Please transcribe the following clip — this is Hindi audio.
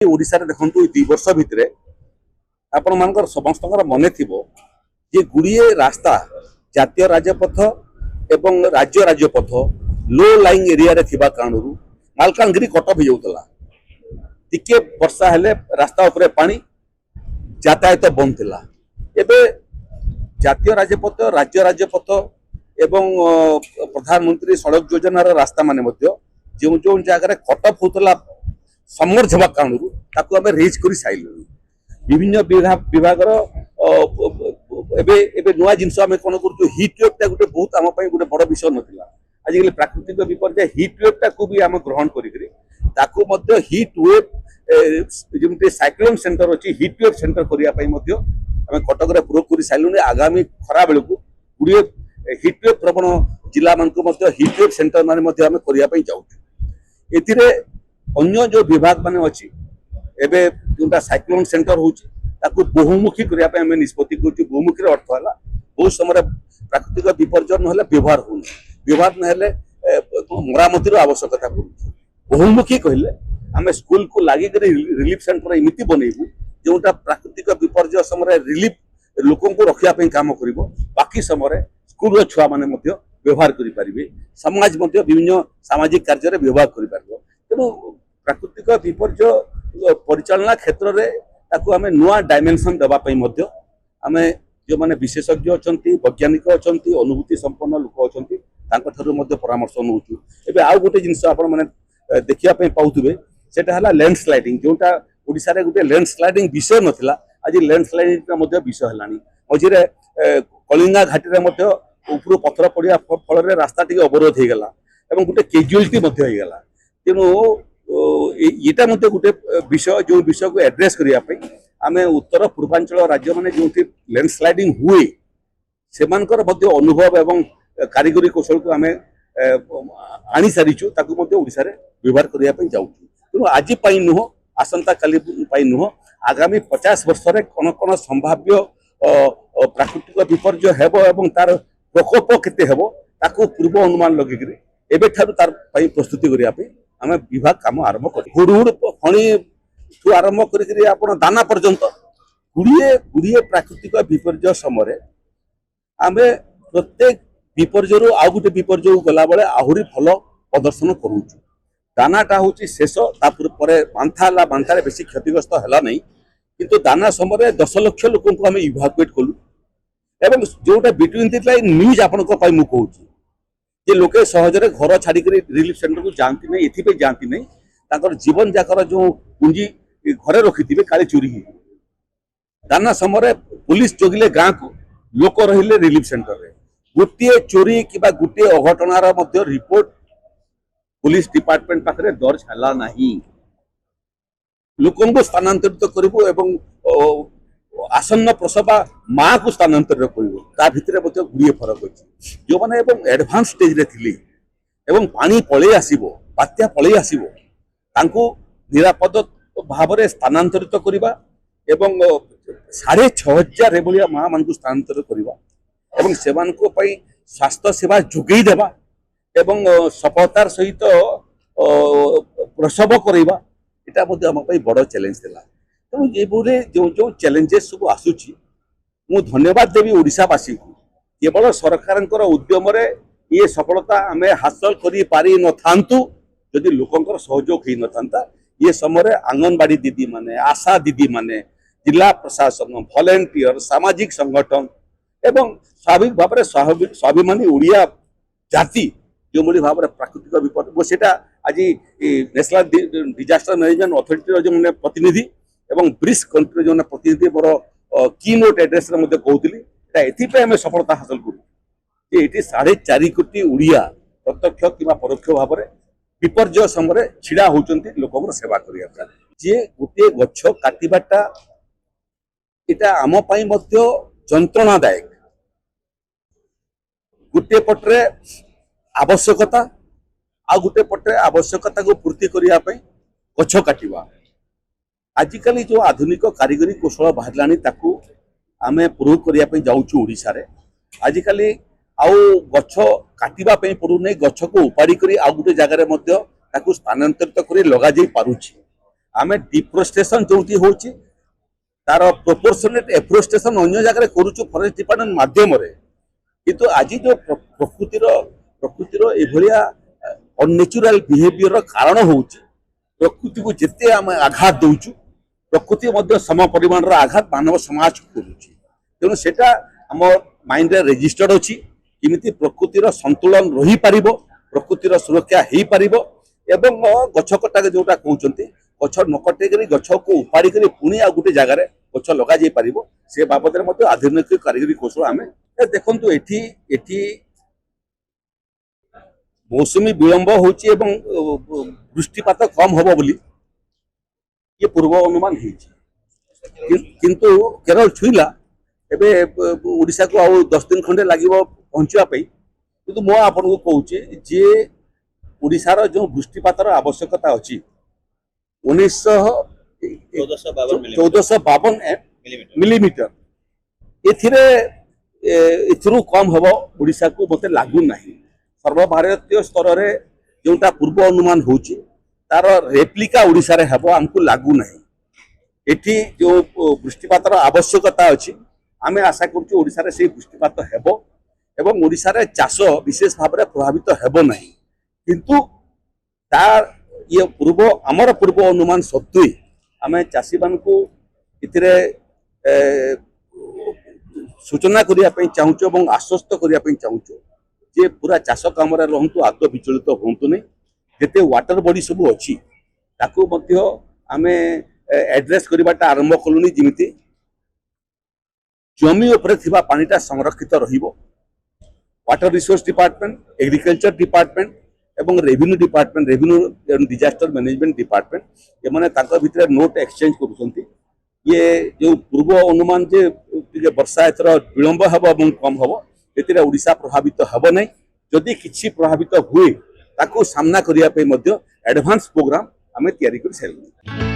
ओडिशा रे देखंतु 2 वर्ष भितरे आपण मानकर समस्त मन थी जे गुड़िए रास्ता जातीय राजपथ एवं राज्य राजपथ लो लाइंग एरिया रे थिबा कारणरू मालकानगिरी कट हो जाउतला टिके वर्षा हेले रास्ता उपरे पानी यातायात बंद थिला एबे जातीय राजपथ राज्य राजपथ एवं प्रधानमंत्री सड़क योजना रास्ता माने मध्य जो जो जगह कटअप होतला समर्थ होगा कारण आम रेज कर साइलु विभिन्न विभाग नुआ जिनस आम कौन कर हिट वेव टा गोटे बहुत आम गोटे बड़ विषय नाला आजिकल प्राकृतिक विपर्य हिट वेव टाक भी आम ग्रहण कर हिट वेव जमी साइक्लोन सेंटर अच्छी हिट वेव सेंटर करने आम कटक पूरा कर सारू आगामी खरा बेलू गुड़िए हिट वेव प्रवण जिला मान हिट वेव सेंटर मान करने चाहूँ ए अन्य जो विभाग माने अच्छी एबे जोटा साइक्लोन सेंटर होची बहुमुखी करने निष्पत्ति कर बहुमुखी अर्थ है बहुत समय प्राकृतिक विपर्य ना व्यवहार हो व्यवहार ना मरामती आवश्यकता पड़ू बहुमुखी कहले आम स्कूल को लगिक रिलीफ सेंटर एमती बनइबू जोटा प्राकृतिक विपर्य समय रिलीफ लोक रखापी कम कर बाकी समय स्कूल छुआ मैंने व्यवहार करें समाज विभिन्न सामाजिक कार्य व्यवहार कर तेणु प्राकृतिक विपर्य परिचालना क्षेत्र में आम नुआ डायमेंशन देवाई आम जो मैंने विशेषज्ञ अच्छा वैज्ञानिक अच्छा अनुभूति संपन्न लोक अच्छा परामर्श नौ ए आउ गोटे जिन मैंने देखा पाथे से लैंडस्लाइडिंग जोटा ओडिशा रे गोटे लैंडस्लाइडिंग विषय नाला आज लैंडस्लाइडिंग विषय है मझे कलिंगा घाटी में ऊपर पथर पड़ा फल रास्ता टी अवरोध हो गला गोटे कैजुआलिटी होगा तेणु यहाँ गोटे विषय जो विषय को एड्रेस करने आम उत्तर पूर्वांचल राज्य मैंने जो लैंडस्लाइडिंग हुए से अनुभव एवं कारीगरी कौशल को आम आनी सारीचु ओडिशा रे व्यवहार करने जाऊँ तेणु आज नुह आसंता काली नुह आगामी 50 वर्ष रे कौन कौन संभाव्य प्राकृतिक विपर्य हेब एवं तार प्रकोप केते हेब ताकू पूर्व अनुमान लगे एबे ठारू तार प्रस्तुति करने आम विभाग काम आरंभ कर हुड़हुड़ फणी ठू आरंभ कर दाना पर्यंत गुड़िए गुड़िए प्राकृतिक विपर्य समय आम प्रत्येक विपर्य आउ गोटे विपर्य गला बेले आहरी भल प्रदर्शन करूँ दानाटा हूँ शेष बांथा बांथार बेसी क्षतिग्रस्त है नहीं किंतु दाना समय 10 लाख लोक आम इभाकुएट कलु एवं जोटा बिटवीन द लाइन न्यूज आपण कहूँ जे लोके सहजरे घर छाड़ी रिलीफ सेंटर को जाती नहीं एथि जाती नहीं जीवन जाकर जो पुंजी घरे रखी थे काले चोरी दाना समय पुलिस जगिले गाँ को लोक रहिले रिलीफ सेंटर रे गोटे चोरी कि गोटे अघटनार रिपोर्ट पुलिस डिपार्टमेंट पाखे दर्ज है नहीं लोक स्थानांतरित करूँ एवं आसन्न प्रसवा माँ को स्थानांतरित कर गुड़िए फरक अच्छी जो मैंने एडभांस स्टेज रे थिली एवं पानी पलि आसो बात्या पलि आसो निरापद भाव में स्थानांतरित करवा एवं 6,500 एभलिया माँ मान स्थानांतरित करवा से स्वास्थ्य सेवा जोगई देवा एवं सफलतार सहित प्रसव करवा यहाँ आम बड़ चैलेंज थिला तेणु ये जो जो चैलेंजेस सब आसूची मु धन्यवाद देवी ओडिशावासी को केवल सरकार उद्यम ये सफलता आम हासिल कर पारि न थांतु जदि लोकंर सहयोग हो न ये समय आंगनबाड़ी दीदी माने आशा दीदी माने जिला प्रशासन वॉलंटियर सामाजिक संगठन एवं स्वाभाविक भाव में स्वाभिमानी ओडिया जाति जो भाव में प्राकृतिक विपद से आज नेशनल डिजास्टर मैनेजमेंट अथॉरिटी जो मैंने प्रतिनिधि एवं ब्रिज कंट्री जो प्रतिनिधि मोर की नोट एड्रेस कहती आम सफलता हासिल करूँ ये 4.5 कोटी ओडिया प्रत्यक्ष कि परोक्ष भाव में विपर्य समय छिड़ा होती लोक सेवा करने जे गोटे गछ काटाटा यहाँ आम जंत्रणादायक गोटे पटे आवश्यकता आ गोटे पटे आवश्यकता को पूर्ति करने गछ काटिबा आजिकल जो आधुनिक कारीगरी कौशल बाहर आम प्रूव करने जाऊँ ओडिशा रे आजिकल आउ गछ काटिबा पड़ू नहीं गछ को उपाड़ी कर आउ गोटे जगार स्थानांतरित कर लग पारुछि आम डिफोरेस्टेशन जो होची तार प्रोपोर्शनेट एफोरेस्टेशन अन्य जगह करूचु फॉरेस्ट डिपार्टमेंट माध्यम किंतु आज जो प्रकृतिर एभलिया अननेचुरल बिहेवियर कारण होची प्रकृति को जिते आम आघात दउचु प्रकृति मध्य सम परिमाण आघात मानव समाज को करुची तेणु सेटा आम माइंड रे रेजिस्टर्ड अछि किमिति प्रकृतिर संतुलन रही पारिबो प्रकृतिर सुरक्षा हेई पारिबो एवं गछ कटा जोटा कहउचंती गछ न कटेकरी गछ को उपाड़ी करी पुणी आ गुटे जगार गछ लगा जाई पारिबो से बाबद रे मते आधुनिक कारीगरी कौशल आमे देखंतु एठी मौसुमी विलंब होची एवं वृष्टिपात कम होबो बोली ये पूर्व अनुमान होईची किंतु केरल छुईला एबे ओडिशा को आउ 10 दिन खंडे लागिबो पहुंचवा पई किंतु मो आपन को कहूची जे ओडिशार जो वृष्टिपातर आवश्यकता अछि 1452 मिलीमीटर एथिरू कम हम ओडिशा को मते लागू नहीं सर्वभारतीय स्तर रे जोटा पूर्व अनुमान होची तार रेप्लिका ओडिशा रे हबो हमको लागू नहीं एठी जो वृष्टिपातर आवश्यकता अछि आमे आशा करछु ओडिशा रे से वृष्टिपात हेबो एवं ओडिशा रे चाष विशेष भाव रे प्रभावित हेबो नहीं किंतु तार ये आमर पूर्व अनुमान सत्वे आमे चाषी मानकु इथिरे सूचना करिया पई चाहूछु एवं आश्वस्त करिया पई चाहूछु जे पूरा चाष काम रे रहंतु आद विचलित होंतु नहीं जेते वाटर बॉडी सब अछि ताकू मध्य आमे एड्रेस करबाटा आरंभ कलुनी जिमिति जमी उपरे थिबा पानीटा संरक्षित रहिबो water resource department agriculture department एवं revenue department revenue disaster management department ये माने ताका भितर नोट एक्सचेंज करूछंती ये जो पूर्व अनुमान जे वर्षा एथर विलंब हबो एवं कम हबो एतिरे ओडिशा प्रभावित हबो नै जदि किछि प्रभावित हुए ताको सामना करिया पे मध्य एडवांस प्रोग्राम आमे तयारी करि सारिलु।